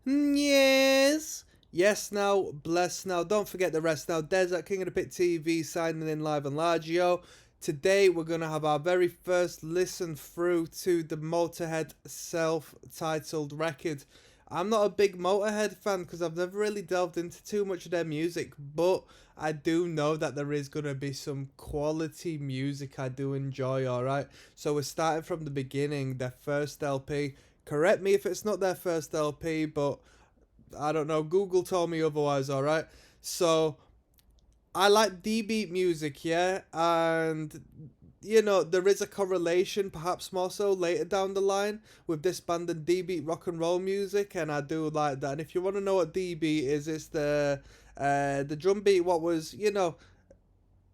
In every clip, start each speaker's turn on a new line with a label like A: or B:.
A: Yes. Yes now, bless now. Don't forget the rest now. Desert King of the Pit TV signing in live and large, yo. Today we're going to have our very first listen through to the Motörhead self-titled record. I'm not a big Motörhead fan because I've never really delved into too much of their music, but I do know that there is going to be some quality music I do enjoy, alright? So we're starting from the beginning, their first LP. Correct me if it's not their first LP, but I don't know. Google told me otherwise, alright? So, I like D-beat music, yeah? And, you know, there is a correlation, perhaps more so, later down the line with this band and D-beat rock and roll music, and I do like that. And if you want to know what D-beat is, it's the drum beat, what was, you know,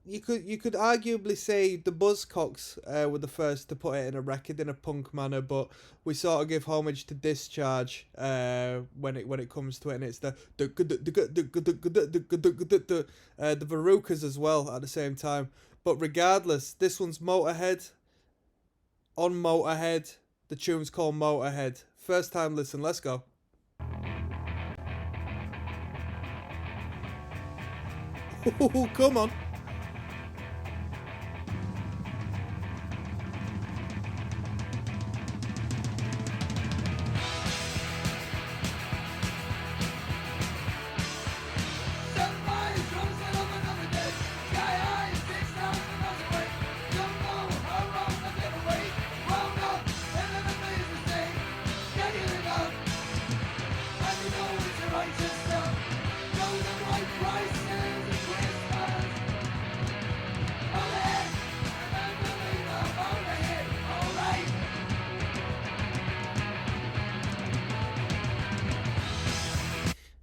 A: you could arguably say the Buzzcocks were the first to put it in a record in a punk manner, but we sort of give homage to Discharge when it comes to it, and it's the Verucas as well at the same time. But regardless, this one's Motorhead on Motorhead. The tune's called Motorhead. First time listen, let's go. Come on.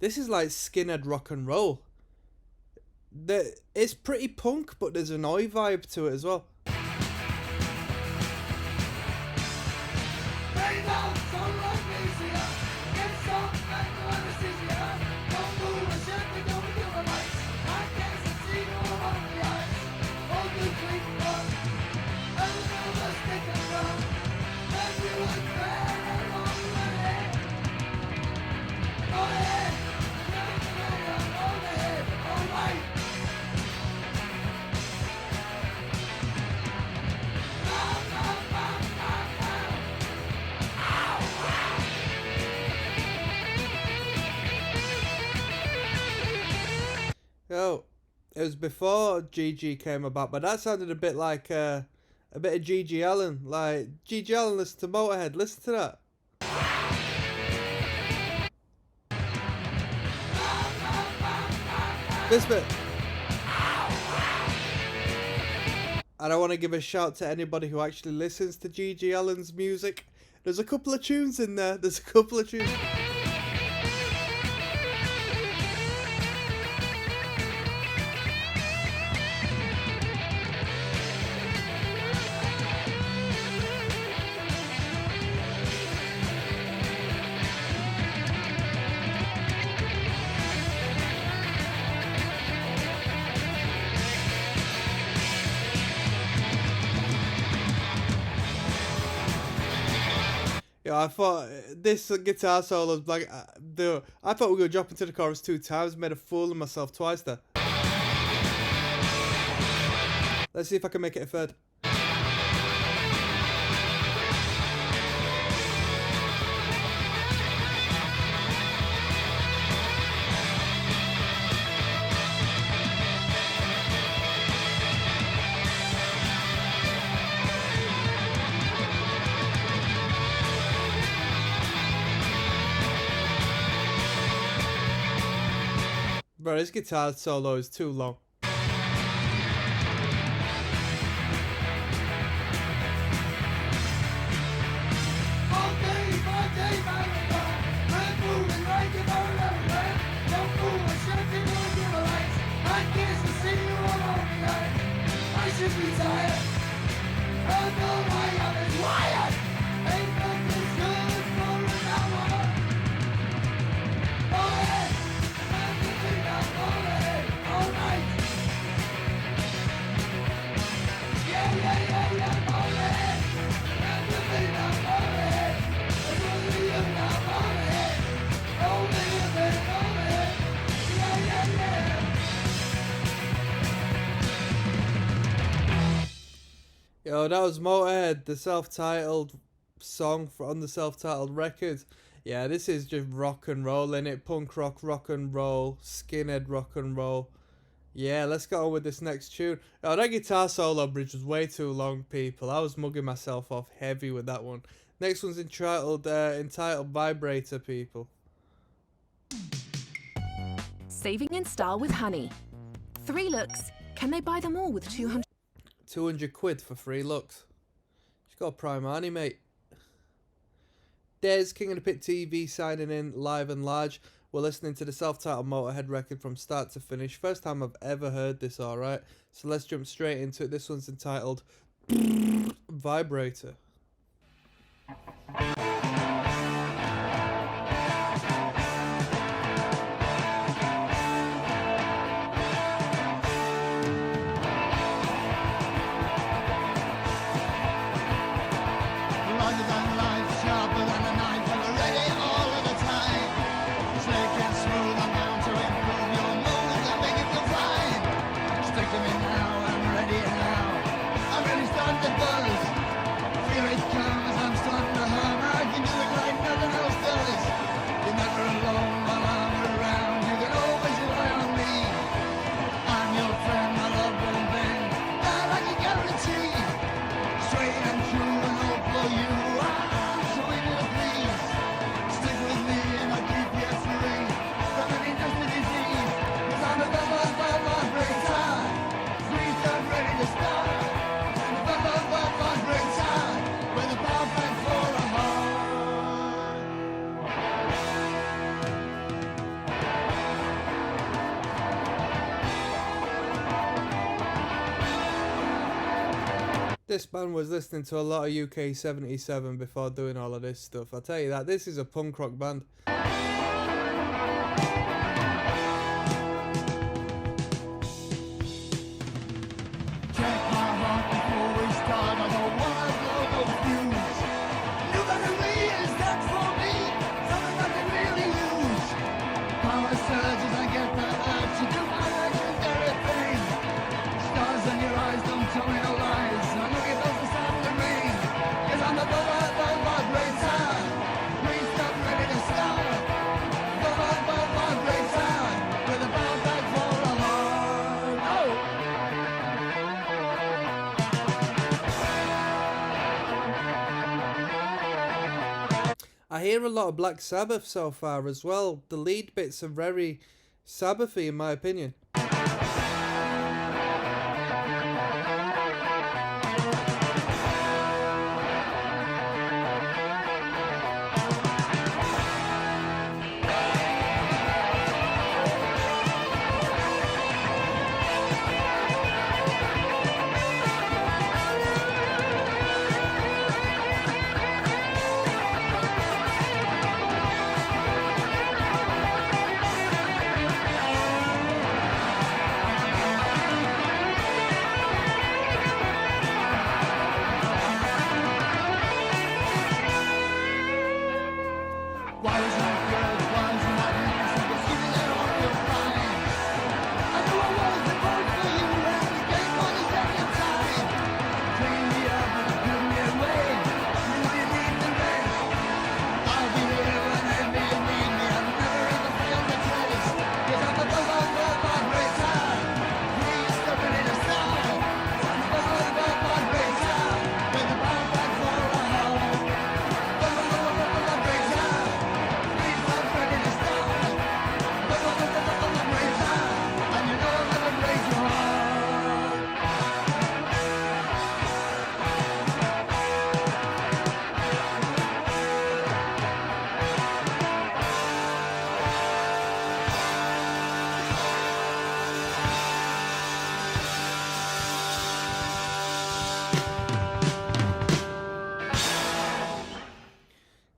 A: This is like skinhead rock and roll. It's pretty punk, but there's an oi vibe to it as well. Yo, it was before GG came about, but that sounded a bit like a bit of GG Allen. Like, GG Allen, listen to Motorhead, listen to that. This bit. And I want to give a shout to anybody who actually listens to GG Allen's music. There's a couple of tunes in there. There's a couple of tunes. Yeah, I thought this guitar solo was like, I thought we were going to drop into the chorus 2 times, made a fool of myself twice there. Let's see if I can make it a third. Bro, this guitar solo is too long. Yo, that was Motörhead, the self-titled song on the self-titled record. Yeah, this is just rock and roll, innit? Punk rock and roll, skinhead rock and roll. Yeah, let's go on with this next tune. Oh, that guitar solo bridge was way too long, people. I was mugging myself off heavy with that one. Next one's entitled Vibrator, people.
B: Saving in style with Honey. 3 looks. Can they buy them all with
A: 200 quid for 3 looks. She's got a prime Arnie, mate. Des, King of the Pit TV, signing in live and large. We're listening to the self-titled Motörhead record from start to finish. First time I've ever heard this, alright? So let's jump straight into it. This one's entitled Vibrator. This band was listening to a lot of UK 77 before doing all of this stuff. I'll tell you that, this is a punk rock band. I hear a lot of Black Sabbath so far as well. The lead bits are very Sabbathy in my opinion.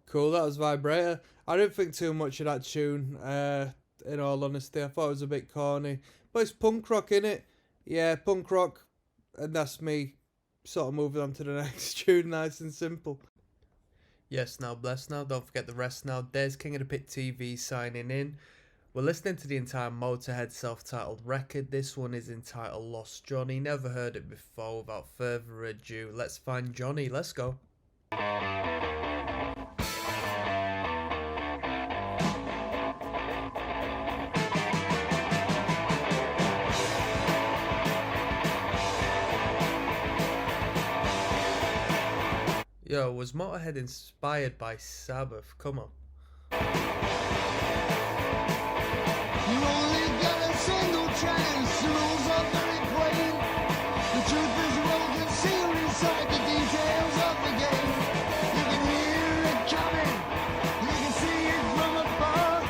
A: Cool, that was Vibrator. I didn't think too much of that tune, in all honesty. I thought it was a bit corny. But it's punk rock, innit? Yeah, punk rock. And that's me sort of moving on to the next tune, nice and simple. Yes, now, bless now. Don't forget the rest now. There's King of the Pit TV signing in. We're listening to the entire Motörhead self-titled record. This one is entitled Lost Johnny. Never heard it before. Without further ado, let's find Johnny. Let's go. Yo, was Motörhead inspired by Sabbath? Come on.
C: You only got a single chance, the rules are very plain. The truth is well concealed inside the details of the game. You can hear it coming, you can see it from afar.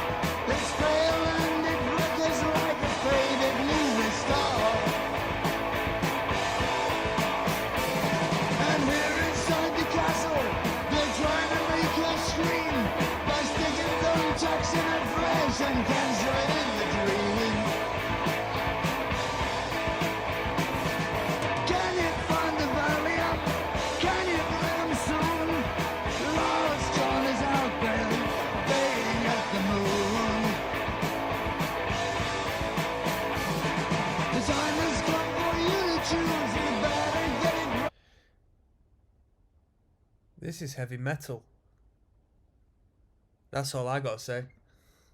C: It's pale and it flickers like a faded movie star. And here inside the castle, they're trying to make us scream by sticking thumbtacks in her flesh and canceling the dream. Can you find the valley up? Can you bring them soon? Lost John is out there, baying at the moon. The time has come for you to choose. You better get it right.
A: This is heavy metal. That's all I gotta say.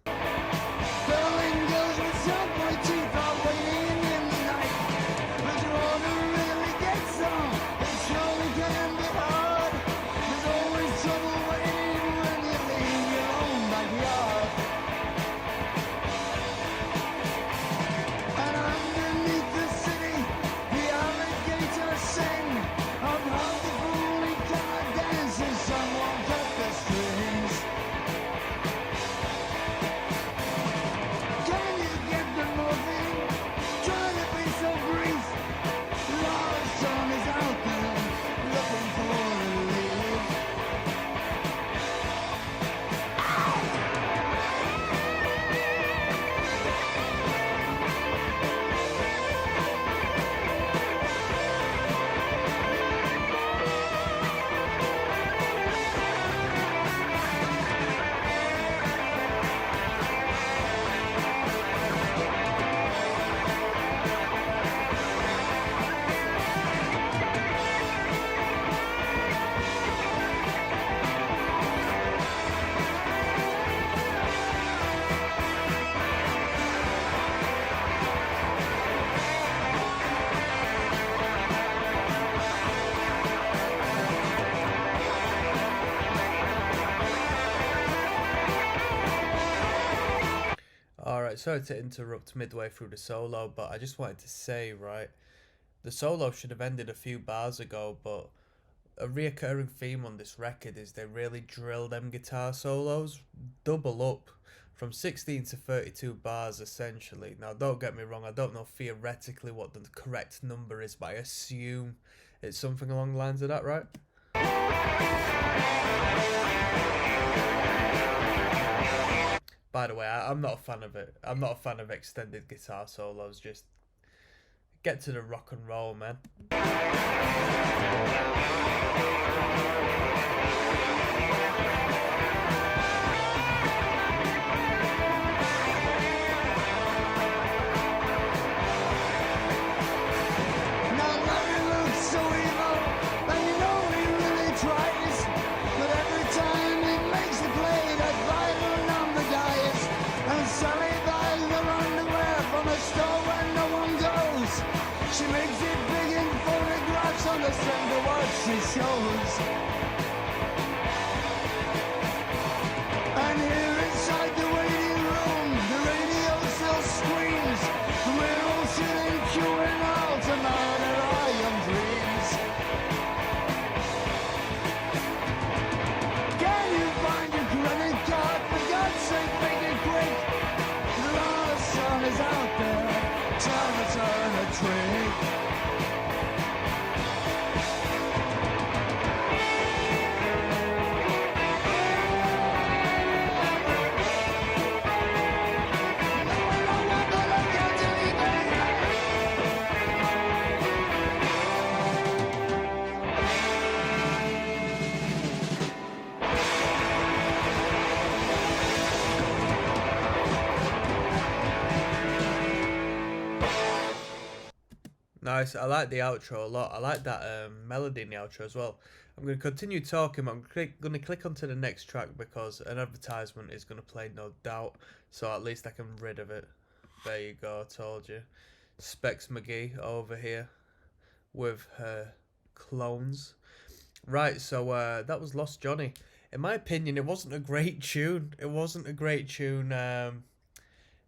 C: Berlin girls with subway teeth are waiting in the night. But you ought to really get some. It surely can be hard. There's always trouble waiting when you leave your own backyard. And underneath the city, the alligators sing of how the fool he cannot dance and someone cut the strings. Can you get the morphine? Trying to be so brief. Lost John is out there looking for relief.
A: Alright, sorry to interrupt midway through the solo, but I just wanted to say, right, the solo should have ended a few bars ago, but a reoccurring theme on this record is they really drill them guitar solos, double up, from 16 to 32 bars essentially. Now don't get me wrong, I don't know theoretically what the correct number is, but I assume it's something along the lines of that, right? By the way, I'm not a fan of it. I'm not a fan of extended guitar solos. Just get to the rock and roll, man.
C: Now Larry looks so evil, and you know he really tries. But every time he makes a play, that vital number dies. And Sally buys her underwear from a store where no one goes. She makes it big in photographs on the strength of what she shows. And here inside the waiting room, the radio still screams. We're all sitting queuing out to murder our young dreams. Can you find your credit card? For God's sake, make it quick. The lost son is out there, trying to turn a trick.
A: Nice. I like the outro a lot. I like that melody in the outro as well. I'm going to continue talking, but I'm going to click onto the next track because an advertisement is going to play, no doubt. So at least I can rid of it. There you go, I told you. Specs McGee over here with her clones. Right, so that was Lost Johnny. In my opinion, it wasn't a great tune. It wasn't a great tune.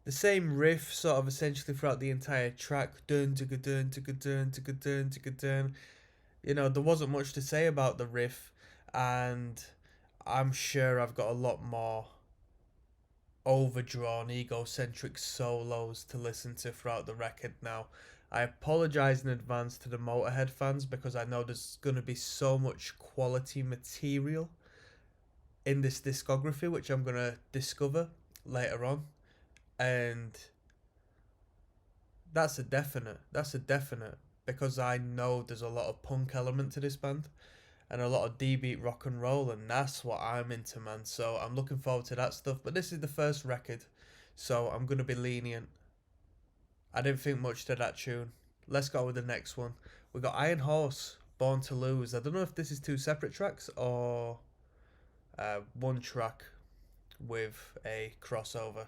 A: The same riff sort of essentially throughout the entire track. Dun, dun, dun, dun, dun, dun, dun, dun, dun. You know, there wasn't much to say about the riff, and I'm sure I've got a lot more overdrawn, egocentric solos to listen to throughout the record now. I apologise in advance to the Motörhead fans because I know there's going to be so much quality material in this discography, which I'm going to discover later on. And that's a definite. Because I know there's a lot of punk element to this band and a lot of D-beat rock and roll, and that's what I'm into, man. So I'm looking forward to that stuff. But this is the first record, so I'm going to be lenient. I didn't think much to that tune. Let's go with the next one. We got Iron Horse, Born to Lose. I don't know if this is two separate tracks or one track with a crossover.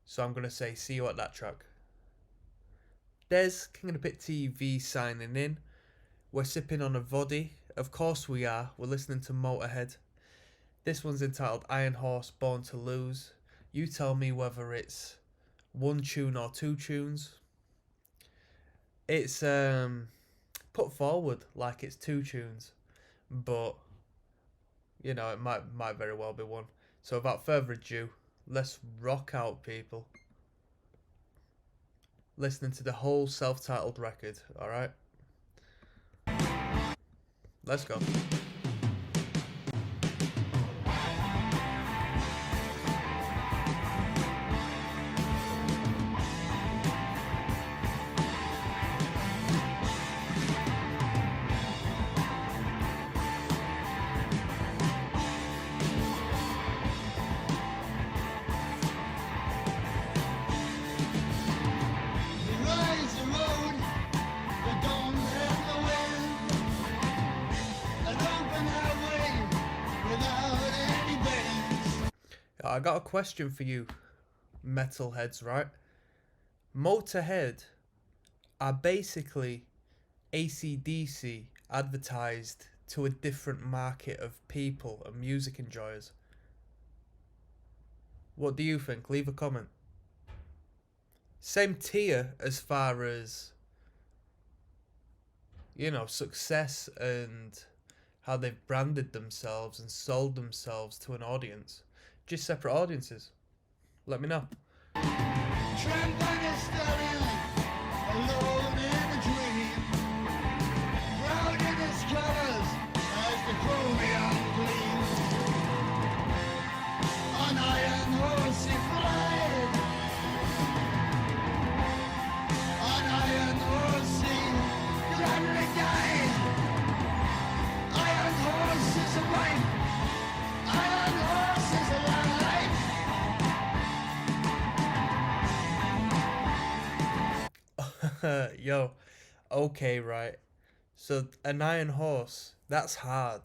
A: So I'm going to say see you at that track. Des, King of the Pit TV signing in. We're sipping on a voddy. Of course we are. We're listening to Motörhead. This one's entitled Iron Horse, Born to Lose. You tell me whether it's one tune or two tunes. It's put forward like it's two tunes, but you know, it might very well be one. So without further ado, let's rock out, people. Listening to the whole self-titled record, alright? Let's go. I got a question for you, metalheads, right? Motörhead are basically AC/DC advertised to a different market of people and music enjoyers. What do you think? Leave a comment. Same tier as far as, you know, success and how they've branded themselves and sold themselves to an audience. Just separate audiences. Let me know. Yo, okay, right. So an iron horse, that's hard.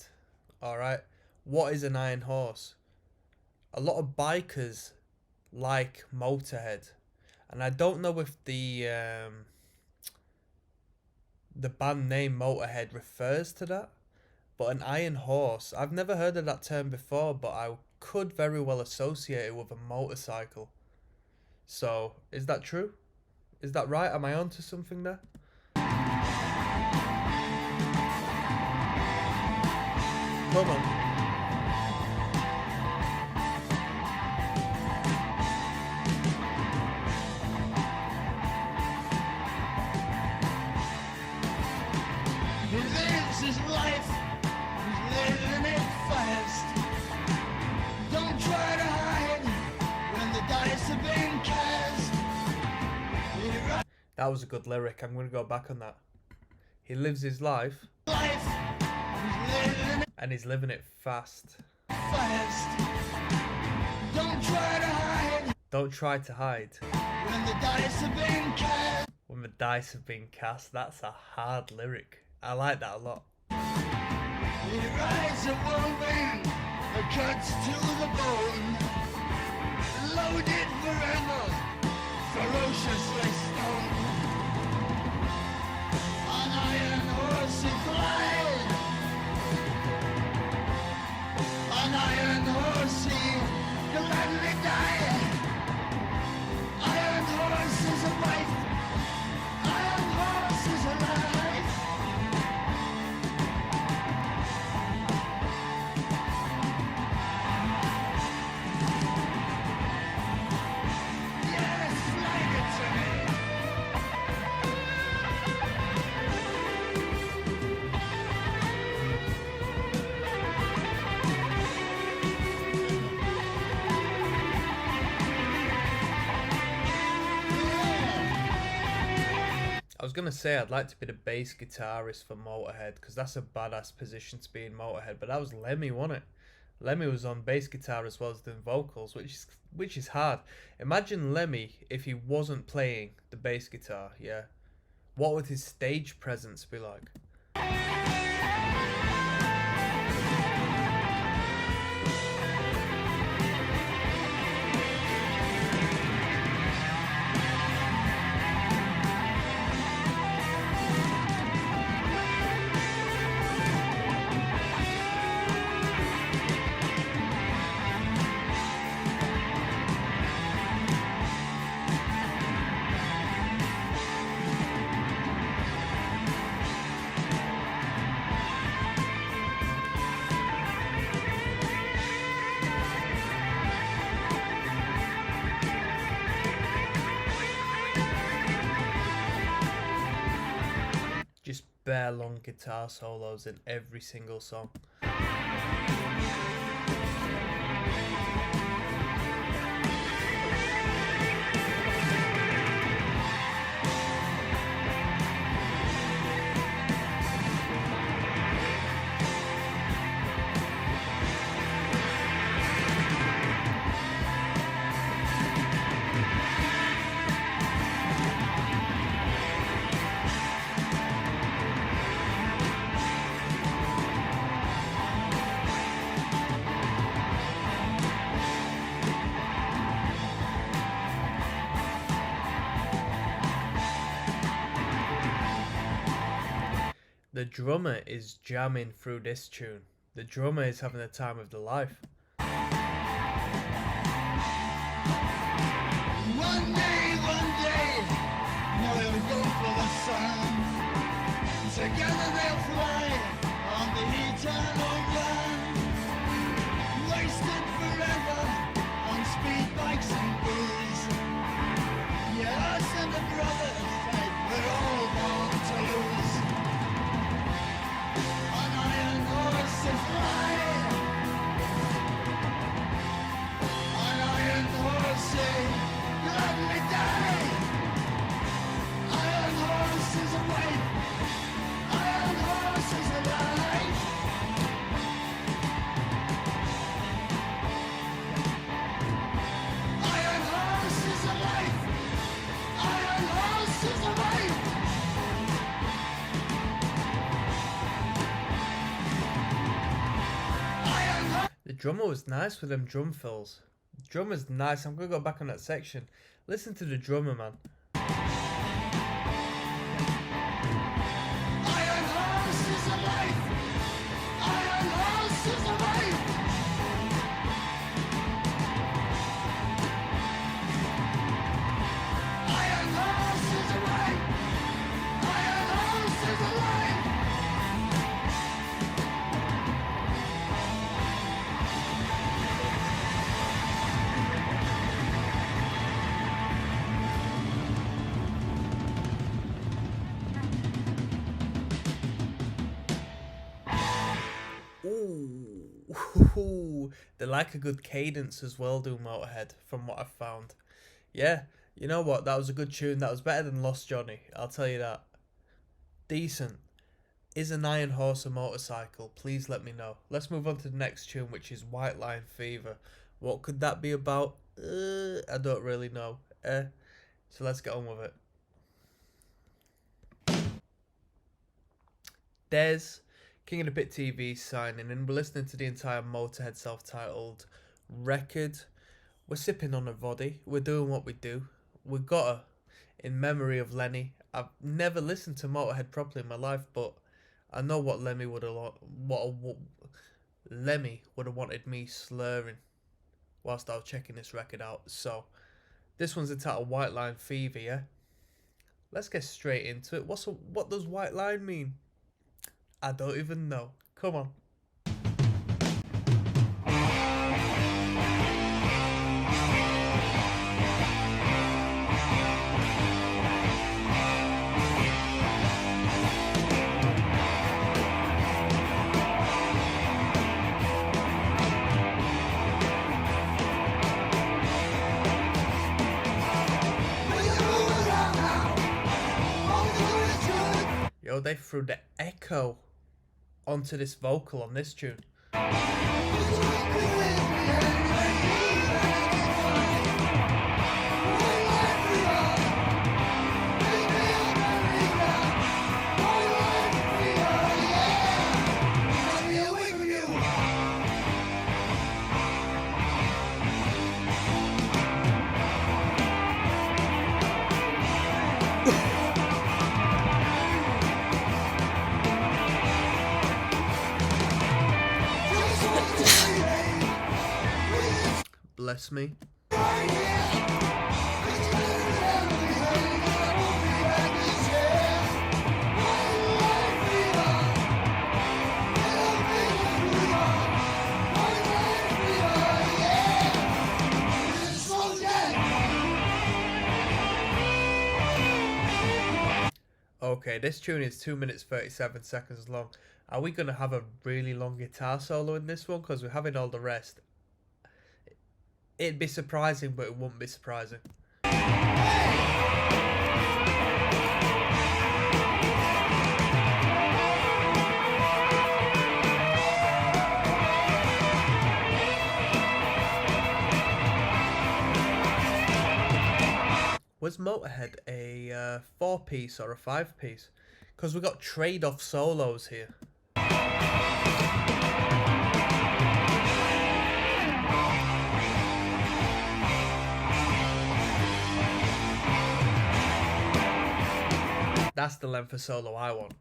A: Alright. What is an iron horse? A lot of bikers like Motörhead. And I don't know if the band name Motörhead refers to that. But an iron horse, I've never heard of that term before, but I could very well associate it with a motorcycle. So, is that true? Is that right? Am I onto something there? Come on.
C: He lives his life, he's living it fast. Don't try to hide when the dice have been cast.
A: That was a good lyric. I'm going to go back on that. He lives his life, and he's living it fast.
C: Don't try to hide
A: Don't try to hide
C: when the dice have been cast.
A: when the dice have been cast. That's a hard lyric. I like that a lot.
C: He rides a whirlwind that cuts to the bone, loaded forever, ferociously stoned. On iron horse he flies, on iron horse he gladly died. Iron horse is a wife, iron horse is a life. Yes, flag it to me.
A: I was gonna say I'd like to be the bass guitarist for Motörhead because that's a badass position to be in Motörhead, but that was Lemmy, wasn't it? Lemmy was on bass guitar as well as doing vocals, which is hard. Imagine Lemmy if he wasn't playing the bass guitar. Yeah, what would his stage presence be like? Just bare long guitar solos in every single song. The drummer is jamming through this tune. The drummer is having the time of their life.
C: One day, they'll go for the sun. Together they'll fly on the eternal run. Wasted forever on speed bikes and booze. Yeah, us and the brothers fight, we're all born to lose. On iron horse they fly. On iron horse they gladly die. Iron horse is a wife. Iron horse is a life. Iron horse is a life. Iron horse is a wife. Iron horse.
A: The drummer was nice with them drum fills. The drummer's nice. I'm gonna go back on that section. Listen to the drummer, man.
C: Iron horse is a life. Iron horse is a wife. Iron horse is a wife. Iron horse is a life.
A: Ooh, they like a good cadence as well, do Motorhead, from what I've found. Yeah, you know what? That was a good tune. That was better than Lost Johnny, I'll tell you that. Decent. Is an iron horse a motorcycle? Please let me know. Let's move on to the next tune, which is White Line Fever. What could that be about? I don't really know. So let's get on with it. Des, King of the Pit TV signing in. We're listening to the entire Motörhead self-titled record. We're sipping on a voddy. We're doing what we do. We got her in memory of Lenny. I've never listened to Motörhead properly in my life, but I know what Lemmy would have wanted me slurring whilst I was checking this record out. So this one's entitled White Line Fever, yeah? Let's get straight into it. What does white line mean? I don't even know. Come on. Yo, they threw the echo onto this vocal on this tune. Bless me. Okay, this tune is 2 minutes 37 seconds long. Are we going to have a really long guitar solo in this one? Because we're having all the rest. It'd be surprising, but it wouldn't be surprising. Was Motörhead a 4-piece or a 5-piece? Because we got trade-off solos here. That's the length of solo I want.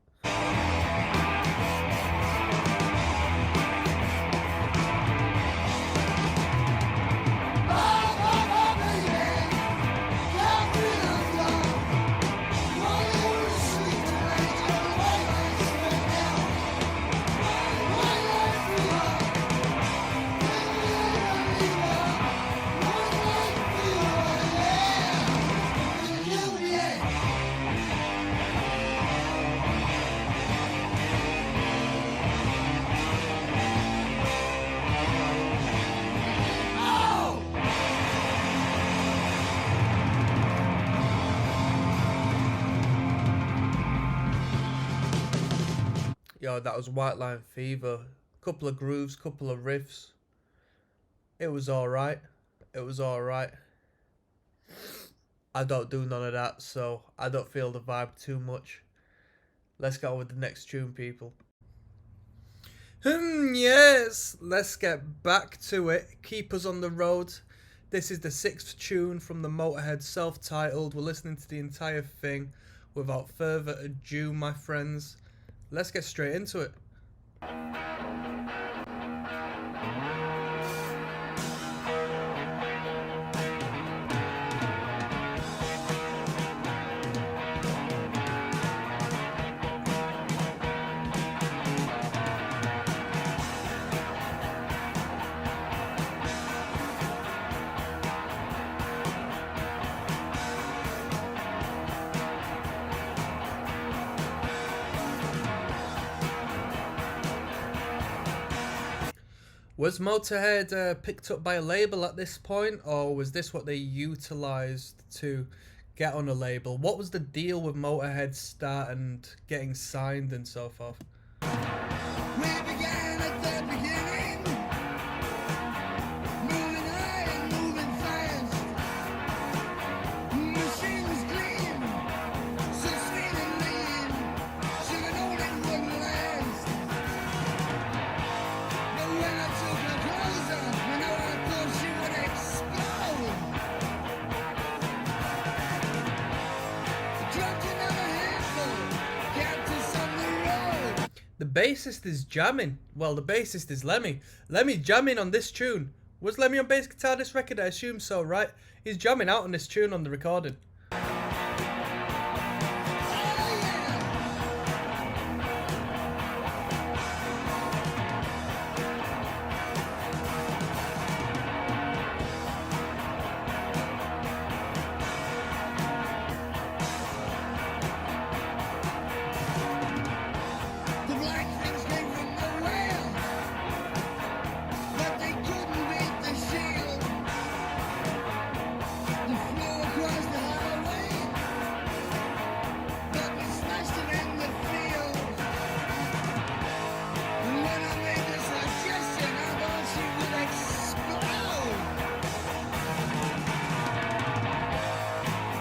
A: Yo, that was White Line Fever. Couple of grooves, couple of riffs. It was alright. It was alright. I don't do none of that, so I don't feel the vibe too much. Let's go with the next tune, people. Yes! Let's get back to it. Keep us on the road. This is the 6th tune from the Motörhead self-titled. We're listening to the entire thing. Without further ado, my friends, let's get straight into it. Was Motörhead picked up by a label at this point, or was this what they utilised to get on a label? What was the deal with Motörhead start and getting signed and so forth?
C: We began at the beginning, moving high and moving fast. Machines gleam, so sweet and lean. Should've known it wouldn't last.
A: bassist is jamming. Well, the bassist is Lemmy. Lemmy jamming on this tune. Was Lemmy on bass guitar this record? I assume so, right? He's jamming out on this tune on the recording.
C: The black things came from nowhere, but they couldn't beat the shield. The floor across the highway, but we smashed it in the field. And when I made this suggestion, I thought she would explode.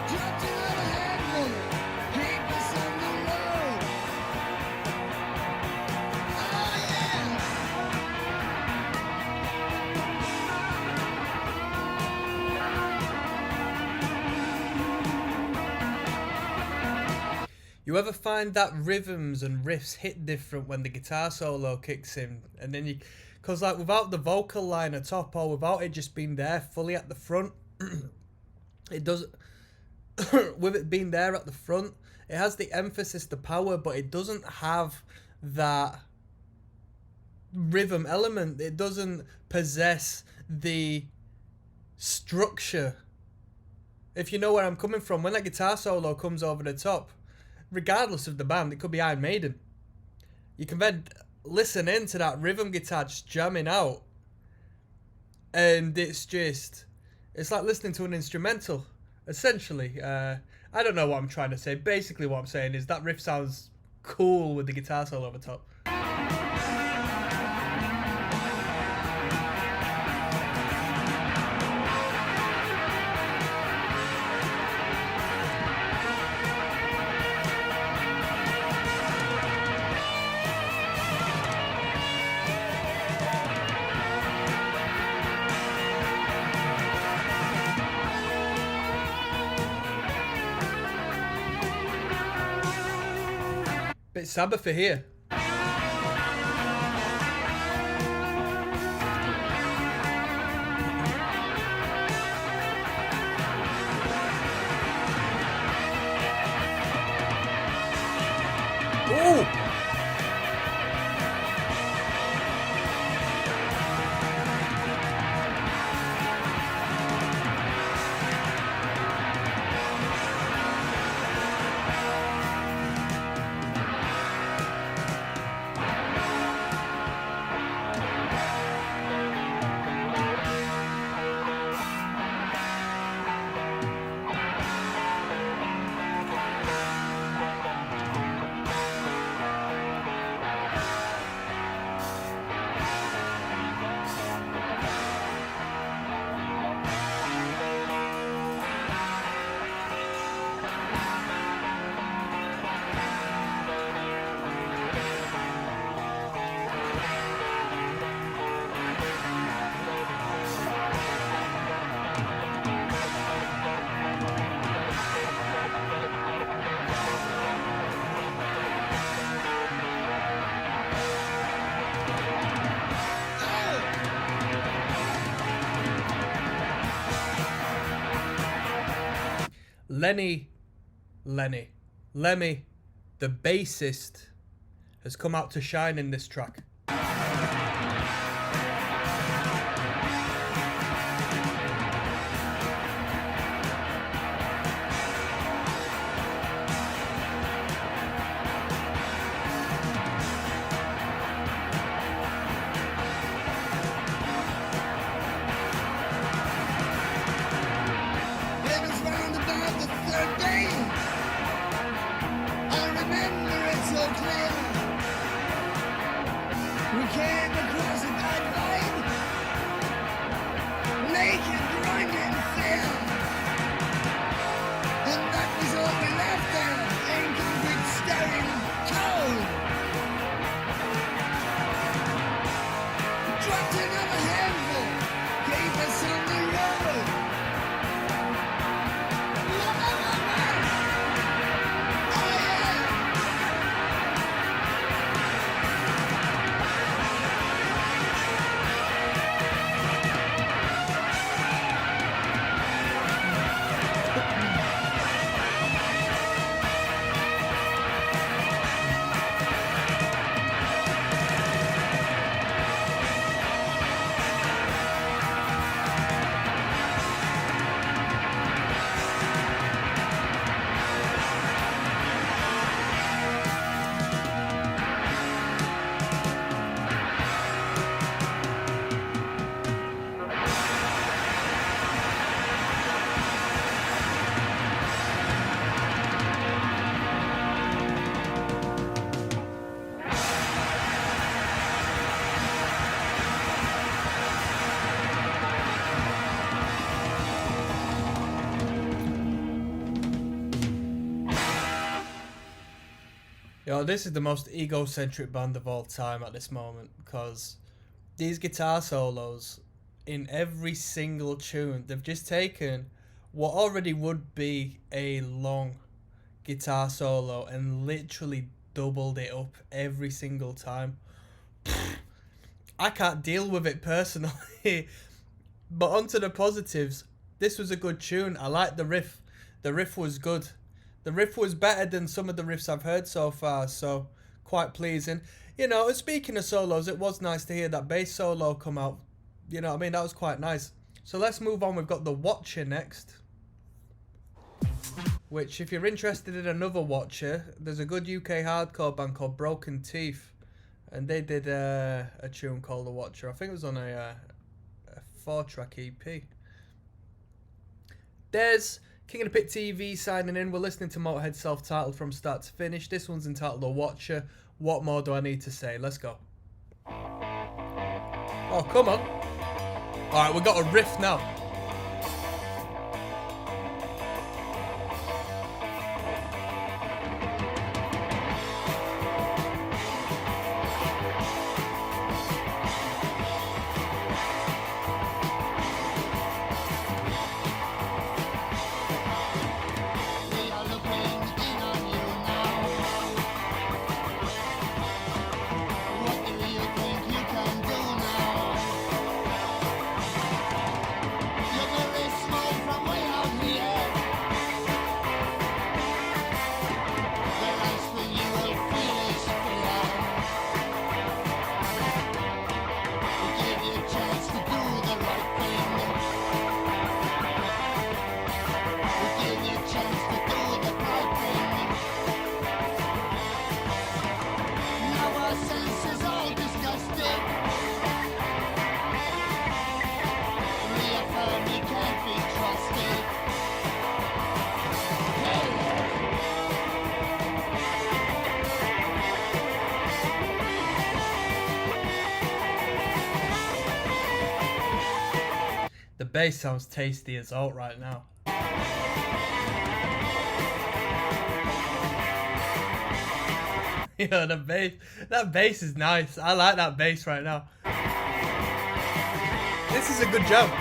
C: Dropped another handle, keep us on the road. Oh yeah!
A: You ever find that rhythms and riffs hit different when the guitar solo kicks in? And then because like without the vocal line at top or without it just being there fully at the front, it doesn't, with it being there at the front, it has the emphasis, the power, but it doesn't have that rhythm element. It doesn't possess the structure. If you know where I'm coming from, when that guitar solo comes over the top, regardless of the band, it could be Iron Maiden, you can then listen into that rhythm guitar just jamming out, and it's like listening to an instrumental, essentially. I don't know what I'm trying to say. Basically what I'm saying is that riff sounds cool with the guitar solo over top. Bit Sabbath for here. Ooh! Lemmy, the bassist, has come out to shine in this track.
C: It was round about the third day. I remember it so clear.
A: Yo, this is the most egocentric band of all time at this moment, because these guitar solos in every single tune, they've just taken what already would be a long guitar solo and literally doubled it up every single time. I can't deal with it personally. But onto the positives. This was a good tune. I liked the riff. The riff was good. The riff was better than some of the riffs I've heard so far, so quite pleasing. You know, and speaking of solos, it was nice to hear that bass solo come out. You know what I mean? That was quite nice. So let's move on. We've got The Watcher next. Which, if you're interested in another Watcher, there's a good UK hardcore band called Broken Teeth. And they did a tune called The Watcher. I think it was on a 4-track EP. There's King of the Pit TV signing in. We're listening to Motörhead self-titled from start to finish. This one's entitled The Watcher. What more do I need to say? Let's go. Oh, come on. Alright, we've got a riff now.
C: We are looking in on you now. What do you think you can do now? You're very small from way out here. The last thing you will feel is fear. We give you a chance to do the right thing. We give you a chance to do the right thing. Now our senses all disgusted. Reaffirm you can't be trusted. Hey.
A: The bass sounds tasty as alt right now. Yeah, that bass is nice. I like that bass right now. This is a good jump.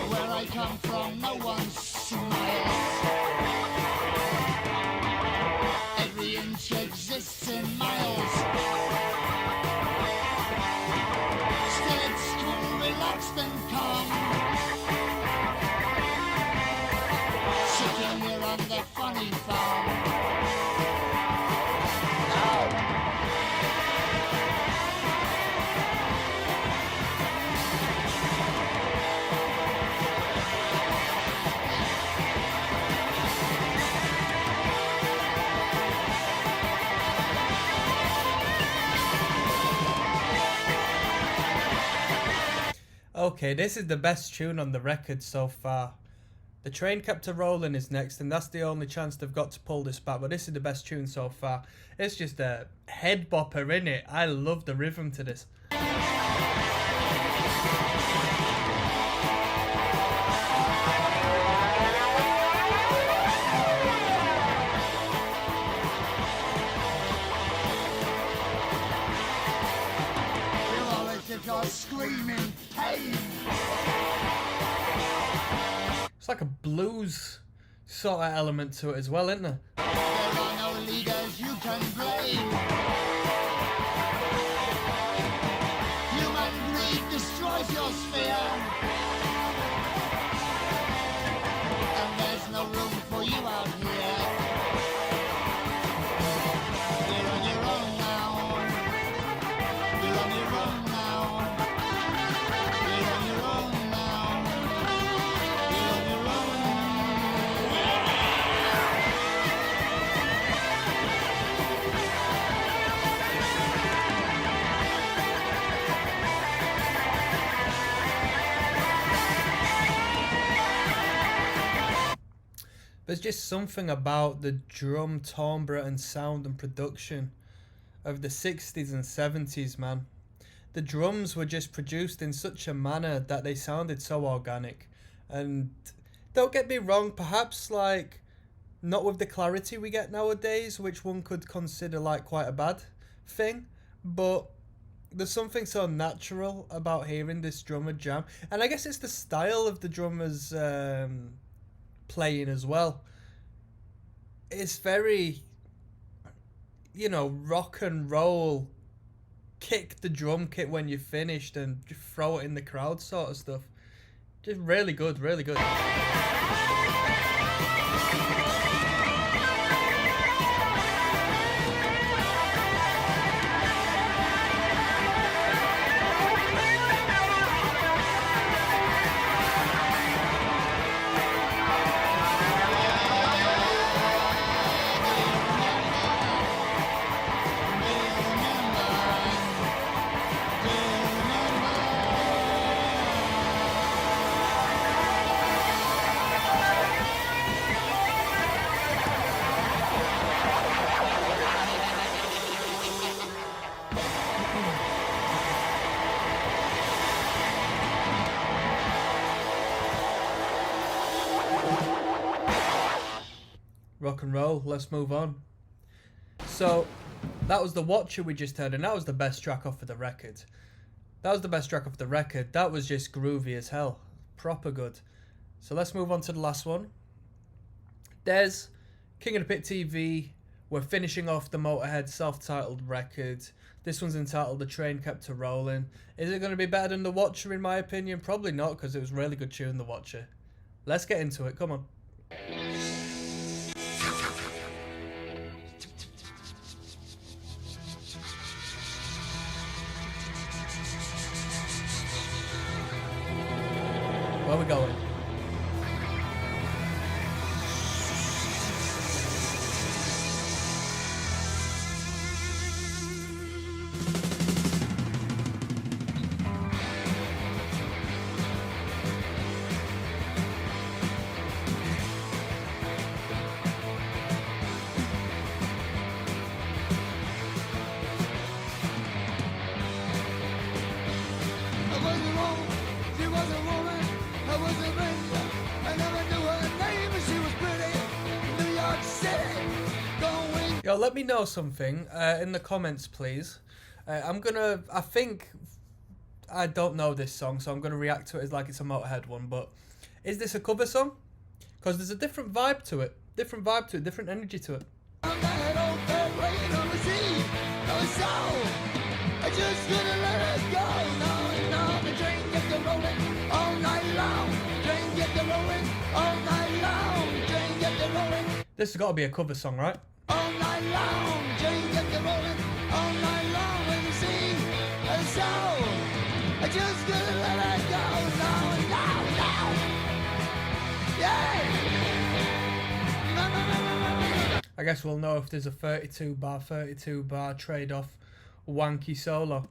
C: Where I come from, no one smiles. Every inch exists in miles. Still it's cool, relaxed and calm. Sitting here on the funny farm.
A: Okay, this is the best tune on the record so far. The Train Kept a Rolling is next, and that's the only chance they've got to pull this back, but this is the best tune so far. It's just a head bopper, innit? I love the rhythm to this.
C: You always just are screaming, hey!
A: It's like a blues sort of element to it as well, isn't there?
C: There are no leaders you can blame. Human greed destroys your sphere. And there's no room for you out here. You're on your own now. You're on your own now. You're on your own now. You're on your own.
A: there's just something about the drum timbre and sound and production of the 60s and 70s, man. The drums were just produced in such a manner that they sounded so organic. And don't get me wrong, perhaps like not with the clarity we get nowadays, which one could consider like quite a bad thing, but there's something so natural about hearing this drummer jam. And I guess it's the style of the drummers playing as well. It's very, you know, rock and roll, kick the drum kit when you're finished and just throw it in the crowd sort of stuff. Just really good, really good. Rock and roll, let's move on. So, that was The Watcher we just heard, and that was the best track off of the record. That was just groovy as hell. Proper good. So let's move on to the last one. Des, King of the Pit TV. We're finishing off the Motörhead self-titled record. This one's entitled The Train Kept a Rolling. Is it going to be better than The Watcher in my opinion? Probably not, because it was really good tune, The Watcher. Let's get into it, come on. Where we going?
C: I wasn't wrong, she was a woman, I was a man, I never knew her name, but she was pretty, New York City, going.
A: Yo, let me know something in the comments, please. I don't know this song, so I'm gonna react to it as like it's a Motörhead one, but is this a cover song? Because there's a different vibe to it, different energy to it.
C: On that old bed laying on the sea, I was so, I just couldn't let it go, no, the train kept a rolling all night long, train kept a rolling all night long, train kept a rolling
A: This has got to be a cover song, right?
C: all night long, train kept a rolling all night long, when you see a soul, I just couldn't let it go, no, yeah, no.
A: I guess we'll know if there's a 32 bar trade-off wanky solo.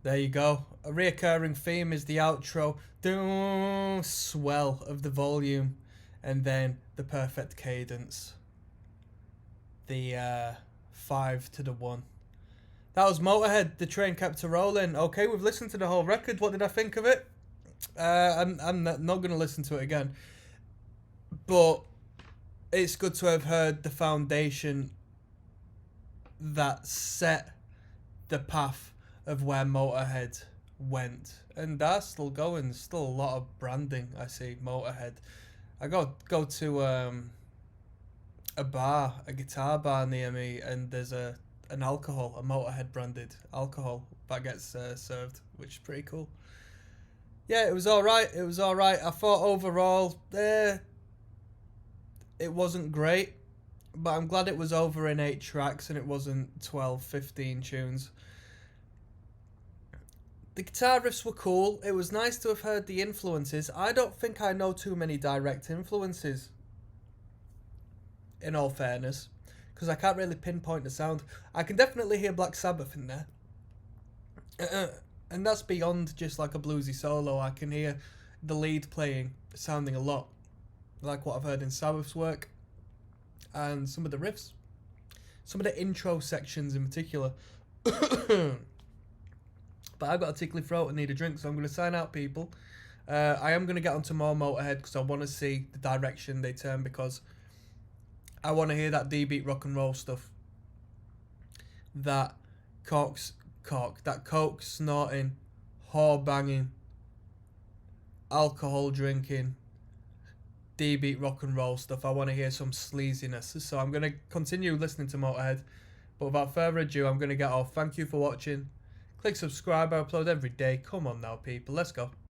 A: There you go. A reoccurring theme is the outro. Swell of the volume. And then the perfect cadence. The 5 to the 1. That was Motörhead. The train kept a rolling. Okay, we've listened to the whole record. What did I think of it? I'm not going to listen to it again. But it's good to have heard the foundation that set the path of where Motörhead went. And that's still going. Still a lot of branding, I see. Motörhead. I go to a bar, a guitar bar near me, and there's an alcohol, a Motörhead branded alcohol that gets served, which is pretty cool. Yeah, it was alright. I thought overall, it wasn't great, but I'm glad it was over in 8 tracks and it wasn't 12, 15 tunes. The guitar riffs were cool. It was nice to have heard the influences. I don't think I know too many direct influences, in all fairness, because I can't really pinpoint the sound. I can definitely hear Black Sabbath in there. And that's beyond just like a bluesy solo. I can hear the lead playing, sounding a lot like what I've heard in Sabbath's work. And some of the riffs. Some of the intro sections in particular. But I've got a tickly throat and need a drink, so I'm going to sign out, people. I am going to get onto more Motörhead because I want to see the direction they turn, because I want to hear that D-beat rock and roll stuff. That coke snorting, whore banging, alcohol drinking, D-beat rock and roll stuff. I want to hear some sleaziness. So I'm going to continue listening to Motörhead. But without further ado, I'm going to get off. Thank you for watching. Click subscribe. I upload every day. Come on now, people. Let's go.